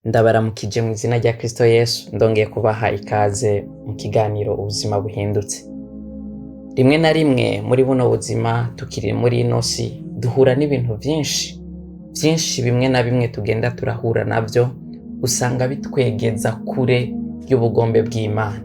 Ndabaramukije mu izina rya Kristo Yesu, ndongeye kubaha ikaze mu kiganiro ubuzima buhindutse. Rimwe na rimwe muri buno buzima tukiri muri ino si duhura n'ibintu vyinshi bimwe na bimwe tugenda turahura navyo usanga bitwegeza kure y'ubugombe bw'Imana.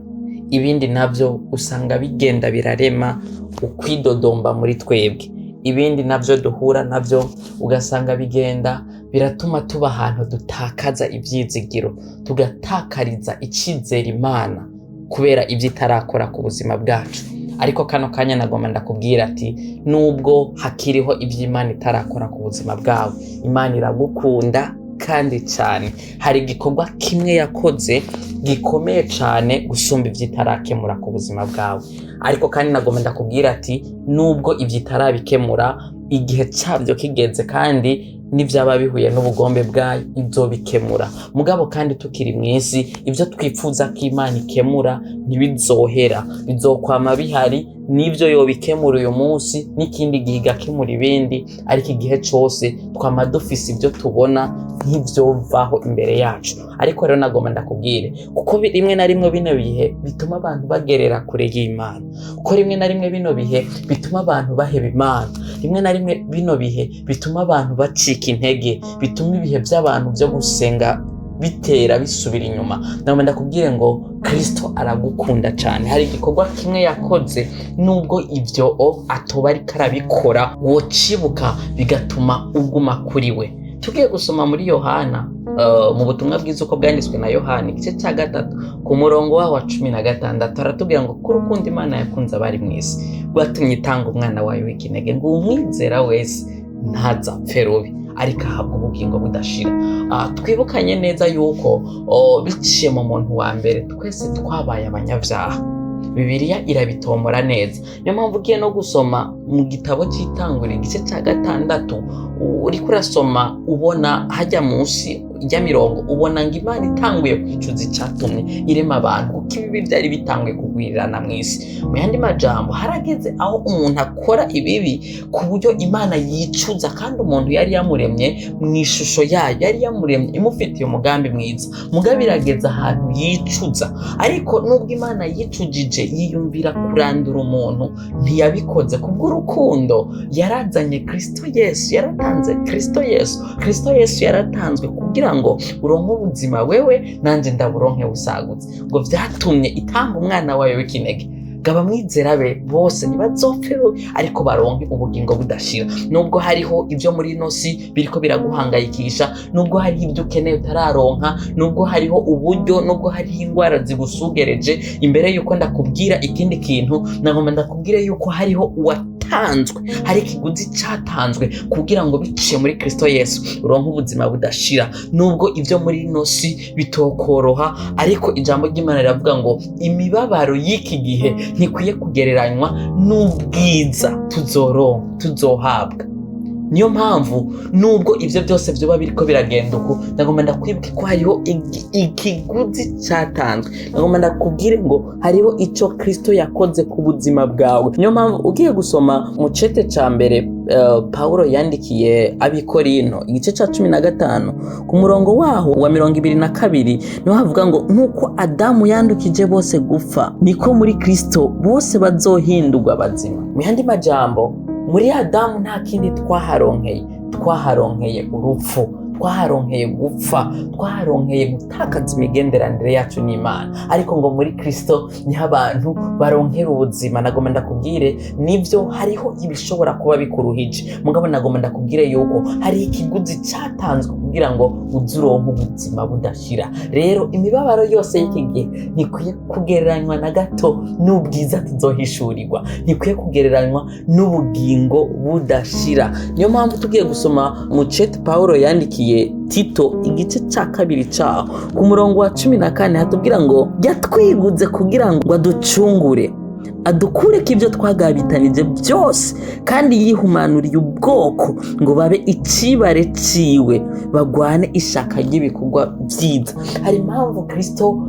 Ibindi navyo usanga bigenda birarema ukwidodomba muri twebwe. Ibindi navyo duhura navyo ugasanga bigenda biratuma tuba ahantu dutakaza ivyizigiro, tugatakariza icizera Imana kubera ivyo itarakora ku buzima bwacu. Ariko kano kanya nagomba ndakubwira ati nubwo hakiriho ivyo Imana itarakora ku buzima bwawe, Imana iragukunda kandi cyane. Hari igikorwa kimwe yakoze gikomeye cyane gusumba ivyo itarakemura ku buzima bwawe. Ariko kandi nagomba ndakubwira ati nubwo ivyo itarabikemura, igihe cyabyo kigeze kandi n'ivyaba bihuye n'ubugombe bwayo izobikemura. Mugabo kandi tukiri mw'isi, ivyo twifuza ko Imana ikemura ntibizohera, bizokwama bihari. Nivyo yobikemura uyu munsi n'ikindi gihe igakemura ibindi, ariko igihe cose twama dufise ivyo tubona nk'ivyovaho imbere yacu. Ariko rero nagomba ndakubwire, kuko rimwe na rimwe bino bihe bituma abantu bagerera kure y'Imana, kuko rimwe na rimwe bino bihe bituma abantu baheba Imana, rimwe na rimwe bino bihe bituma abantu bacika intege, bituma ibihe by'abantu byo gusenga bitera bisubira inyuma. Nagomba ndakubwire ngo Kristo aragukunda cyane. Hari igikorwa kimwe yakoze, nubwo ivyo atoba ariko arabikora, wocibuka bigatuma uguma kuri we. Tugiye gusoma muri Yohana, mu butumwa bwiza uko bwanditswe na Yohana igice cya 3 ku murongo wa 16 aratubwira ngo ko urukundo Imana yakunze abari mw'isi rwatumye itanga umwana wayo w'ikinege, ngo umwizera wese ntazapfe rubi ariko ahabwa ubugingo budashira. Twibukanye neza yuko biciye mu muntu wa mbere twese twabaye abanyavyaha. Bibiliya irabitomora neza. Niyo mpamvu ugiye no gusoma mu gitabo cy'Itanguriro igice cya 6 uriko urasoma ubona hajya munsi ijya mirongo, ubona ngo Imana itanguye kwicuza icyatumye irema abantu, kuko ibibi byari bitanguye kugwirirana mw'isi. Mu yandi majambo, harageze aho umuntu akora ibibi ku buryo Imana yicuza, kandi umuntu yari yamuremye mu ishusho yayo, yari yamuremye imufitiye umugambi mwiza. Mugabo irageze ahantu yicuza, ariko nubwo Imana yicujije yiyumvira kurandura umuntu, ntiyabikoze. Kubw'urukundo yarazanye Kristo Yesu, yaratanze Kristo Yesu. Kristo Yesu yaratanzwe kugira ngo uronke ubuzima wewe nanje ndaburonke busagutse. Ngo vyatumye itanga umwana wayo w'ikinege, gaba mwizera be bose ntibazopfe ariko baronke ubugingo budashira. Nubwo hariho ivyo muri ino si biriko biraguhangayikisha, nubwo hariho ivyo ukeneye utararonka, nubwo hariho uburyo, nubwo hariho ingwara zigusugereje, imbere yuko ndakubwira ikindi kintu, nagomba ndakubwire yuko hariho uwatanzwe, hari ikiguzi cyatanzwe kugira ngo biciye muri Kristo Yesu uronke ubuzima budashira. Nubwo ivyo muri ino si bitokoroha, ariko ijambo ry'Imana riravuga ngo imibabaro y'iki gihe ntikwiye kugereranywa n'ubwiza tuzohabwa. Niyo mpamvu nubwo ivyo byose vyoba biriko biragenda uko, nagomba ndakwibuke ko hariho ikiguzi cyatanzwe. Nagomba ndakubwire ngo hariho ico Kristo yakoze ku buzima bwawe. Niyo mpamvu ugiye gusoma mu cete ca mbere Paulo yandikiye Abikorinto igice ca 15 ku murongo waho wa 22 niho havuga ngo nkuko Adamu yandukije bose gupfa, niko muri Kristo bose bazohindurwa bazima. Mu yandi majambo, muri Adamu nta kindi twaharonkeye urupfu, twaharonkeye gupfa, twaharonkeye gutakaza imigenderanire yacu n'Imana. Ariko ngo muri Kristo niho abantu baronkera ubuzima. Nagomba ndakubwire, nivyo hariho ibishobora kuba bikuruhije, mugabo nagomba ndakubwire yuko hari ikiguzi cyatanzwe kugira ngo uzuronke ubuzima budashira. Rero imibabaro yose y'iki gihe ntikwiye kugereranywa na gato n'ubwiza tuzohishurirwa, ntikwiye kugereranywa n'ubugingo budashira. Niyo mpamvu tugiye gusoma mu cete Paulo yandikiye Tito igice ca 2 caho ku murongo wa 14 hatubwira ngo yatwiguze kugira ngo aducungure adukureko ibyo twagabitanije byose, kandi yihumanuriye ubwoko ngo babe icibare ciwe, bagwane ishaka ry'ibikorwa byiza. Hari impamvu Kristo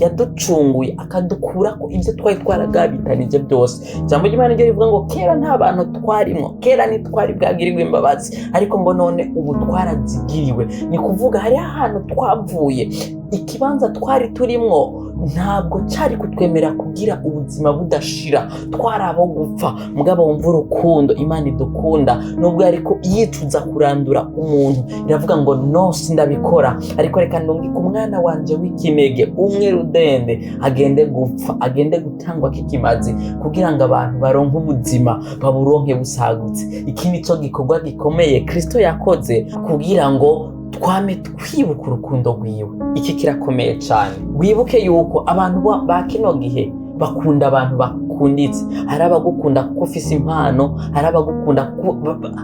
yaducunguye akadukurako ibyo twari twaragabitanije byose. Ijambo ry'Imana ryo rivuga ngo kera nta bantu twarimwo, kera ntitwari bwagirirwe imbabazi, ariko ngo none ubu twarazigiriwe. Ni kuvuga hari ahantu twavuye, ikibanza twari turimwo ntabwo cyari kutwemera kugira ubuzima budashira, twari abo gupfa. Mugabo wumva urukundo Imana idukunda, nubwo ariko yicuza kurandura umuntu, iravuga ngo no, sindabikora, ariko reka ndungike umwana wanje w'ikinege umwe rudende agende gupfa, agende gutangwa k'ikimazi, kugira ngo abantu baronke ubuzima, baburonke busagutse. Iki nico gikorwa gikomeye Kristo yakoze kugira ngo twame twibuka urukundo rwiwe. Iki kirakomeye cyane. Wibuke yuko abantu ba kino gihe bakunda abantu bakunditse. Hari abagukunda kuko ufise impano, hari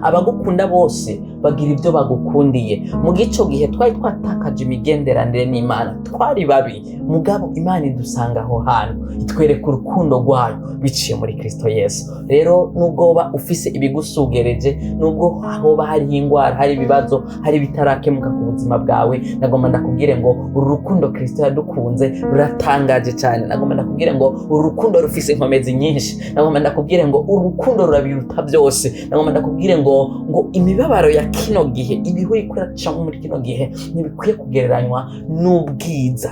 abagukunda bose bagira ibyo bagukundiye. Mu gico gihe twari twatakaje imigenderanire n'Imana, twari babi, mugabo Imana idusanga aho hantu, itwereka urukundo rwayo biciye muri Kristo Yesu. Rero nubwo uba ufise ibigusugereje, nubwo hoba hari ingwara, hari ibibazo, hari bitarakemuka ku buzima bwawe, nagomba ndakubwire ngo uru rukundo Kristo yadukunze ruratangaje cyane. Nagomba ndakubwire ngo uru rukundo rufise inkomezi nyinshi. Nagomba ndakubwire ngo uru rukundo rurabiruta byose. Nagomba ndakubwire ngo imibabaro ya kino gihe, ibihu ikuracamo muri kino gihe, ntibikwiye kugereranywa n'ubwiza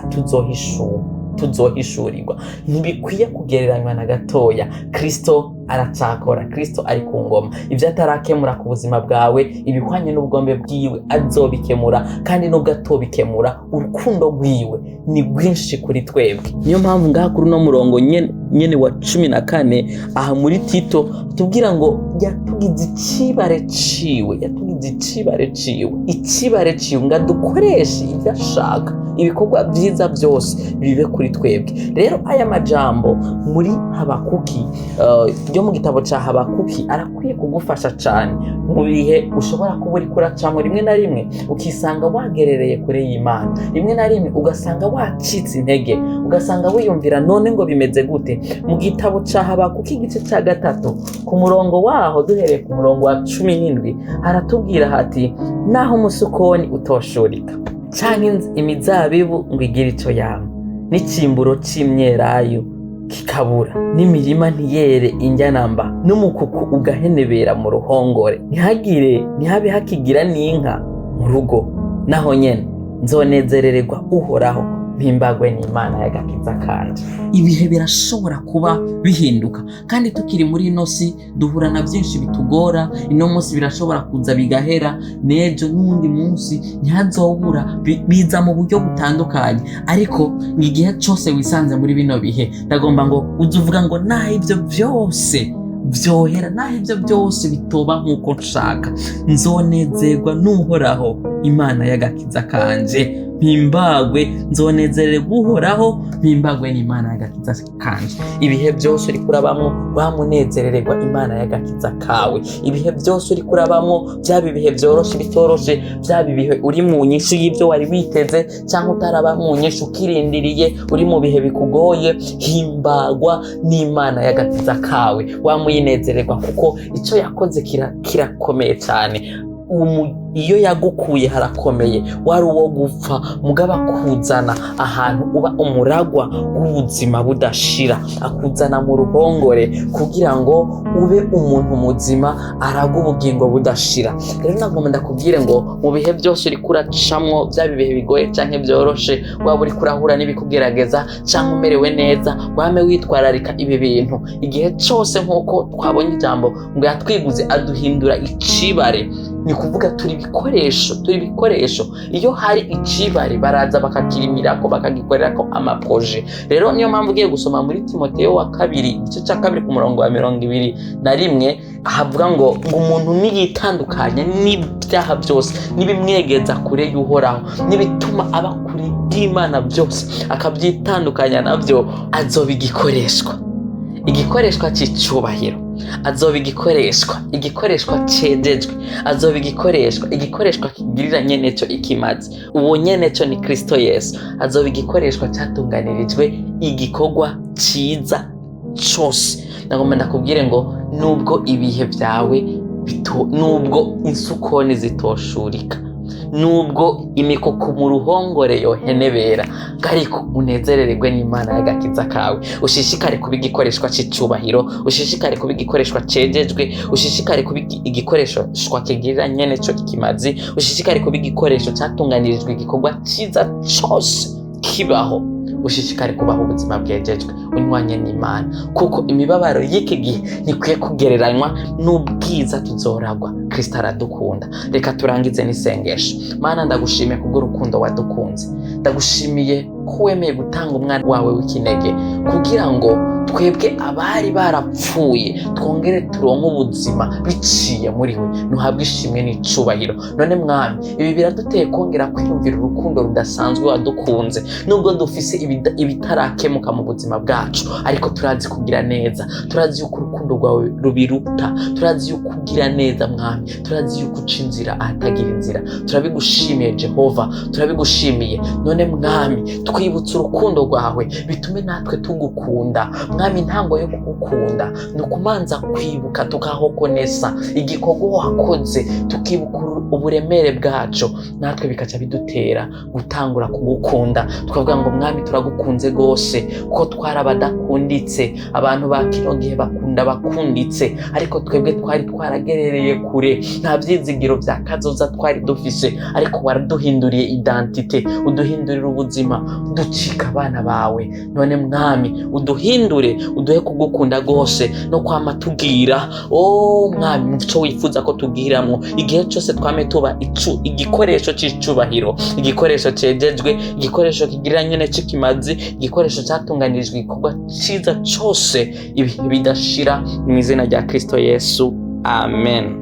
tuzohishurirwa. Ntibikwiye kugereranywa na gatoya. Kristo aracakora, Kristo ari ku ngoma. Ibyo atarakemura ku buzima bwawe, ibihwanye n'ubugombe bwiwe azobikemura, kandi nubwo atobikemura, urukundo rwiwe ni rwinshi kuri twebwe. Niyo mpamvu ngaha kuri uno murongo nyene wa 14 aha muri Tito tubwira ngo yatugize icibare ciwe ngo dukoreshe ibyo ashaka, ibikorwa byiza byose bibe kuri twebwe. Rero aya majambo muri Habakuki, ryo mu gitabo cya Habakuki, arakwiye kugufasha cyane mu bihe ushobora kuba uri kuracamo. Rimwe na rimwe ukisanga wagerereye kure y'Imana, rimwe na rimwe ugasanga wacitse intege, ugasanga wiyumvira none ngo bimeze gute. Mu gitabo cya Habakuki igice cya 3 ku murongo waho, duhereye ku murongo wa 17, haratubwira hati naho umusukoni utoshurika canke imizabibu ngo igire ico yama, n'ikimburo c'imyelayo kikabura, n'imirima ntiyere injyanamba, n'umukuku ugahenebera mu ruhongore, ntihabe hakigira n'inka mu rugo, naho nyene nzonezerererwa Uhoraho, mpimbagwe n'Imana y'agakiza kanje. Ibihe birashobora kuba bihinduka, kandi tukiri muri ino si duhura na byinshi bitugora. Ino munsi birashobora kuza bigahera, nejo n'undi munsi ntihazobura, biza mu buryo butandukanye. Ariko igihe cyose wisanze muri bino bihe, ndagomba ngo uzuvuga ngo naho ibyo byose byohera, naho ibyo byose bitoba nk'uko nshaka, nzonezerwa n'Uhoraho, Imana y'agakiza kanje. Mpimbagwe, nzonezererwa Uhoraho, mpimbagwe n'Imana y'agakiza kanje. Ibihe byose uri kurabamwo, wamunezerererwa Imana y'agakiza kawe. Ibihe byose uri kurabamwo, byaba ibihe byoroshe bitoroshe, byaba ibihe uri mu nyishu y'ibyo wari witeze, cyangwa utaraba mu nyishu ukirindiriye, uri mu bihe bikugoye, himbagwa n'Imana y'agakiza kawe, wamuyinezererwa, kuko icyo yakoze kirakomeye cyane. Iyo yagukuye harakomeye, wari uwo gupfa, mugaba akuzana ahantu uba umuragwa w'ubuzima budashira, akuzana mu ruhongore kugira ngo ube umuntu muzima, araga ubugingo budashira. Rero nagomba ndakubwire ngo mu bihe byose uri kuracamwo, byaba ibihe bigoye canke byoroshe, waba uri kurahura n'ibikugerageza canke umerewe neza, wame witwararika ibi bintu. Igihe cyose nk'uko twabonye ijambo ngo yatwiguze aduhindura icibare, ni kuvuga turi ibikoresho. Iyo hari icibare baraza bakakirimirako, bakagikorerako amaproje. Rero niyo mpamvu ugiye gusoma muri Timoteyo wa 2 igice cya 2 ku murongo wa 21 havuga ngo umuntu niyitandukanye n'ibyaha byose, n'ibimwegeza kure y'Uhoraho, n'ibituma aba kure y'Imana byose, akabyitandukanya nabyo, azoba igikoreswa cy'icubahiro, azoba igikoreswa cedejwe, azoba igikoreswa kigirira nyeneco ikimazi. Uwo nyeneco ni Kristo Yesu. Azoba igikoreswa cyatunganirijwe igikorwa ciza cose. Nagomba ndakubwire ngo nubwo ibihe byawe nubwo insukoni zitoshurika, nubwo imikoko mu ruhongore yohenebera, ariko unezerererwe n'Imana y'agakiza kawe. Ushishikare kuba igikoreshwa c'icubahiro, ushishikare kuba igikoreshwa cejejwe, ushishikare kuba igikoreshwa kigirira nyene co ikimazi, ushishikare kuba igikoresho catunganirijwe igikorwa ciza cose kibaho. Ushishikare kubaho ubuzima bwejejwe unywanye n'Imana, kuko imibabaro y'iki gihe ntikwiye kugereranywa n'ubwiza tuzoragwa. Kristo aradukunda. Reka turangize n'isengesho. Mana, ndagushimiye kubw'urukundo wadukunze, ndagushimiye ko wemeye gutanga umwana wawe w'ikinege kugira ngo twebwe abari barapfuye twongere turonke ubuzima biciye muri we. Nuhabwe ishimwe n'icubahiro. None Mwami, ibi biraduteye kongera kwiyumvira urukundo rudasanzwe wadukunze, nubwo dufise ibitarakemuka mu buzima bwacu, ariko turazi kugira neza, turazi yuko urukundo rwawe rubiruta, turazi yuko ugira neza Mwami, turazi yuko uca inzira ahatagira inzira. Turabigushimiye Jehova, turabigushimiye. None Mwami, twibutse urukundo rwawe bitume natwe tugukunda Mwami. Intango yo kugukunda ni ukumanza kwibuka tukahokonesa igikorwa wakoze, tukibuka uburemere bwacu, natwe bikaca bidutera gutangura kugukunda. Tukavuga ngo Mwami, turagukunze gose ko twarabadakunditse. Abantu ba kino gihe bakunda bakunditse, ariko twebwe twari twaragerereye kure, nta vyizigiro vya kazoza twari dufise, ariko waraduhinduriye identite, uduhindurira ubuzima, ducika abana bawe. None Mwami, uduhindure, uduhe kugukunda gose no kwama tugira Mwami muco wifuza ko tugiramwo igihe cyose. Twame tuba igikoresho c'icubahiro, igikoresho cejejwe, igikoresho kigirira nyene c'ikimazi, igikoresho catunganirijwe igikorwa ciza cose, ibihe bidashira, mu izina rya Kristo Yesu, amen.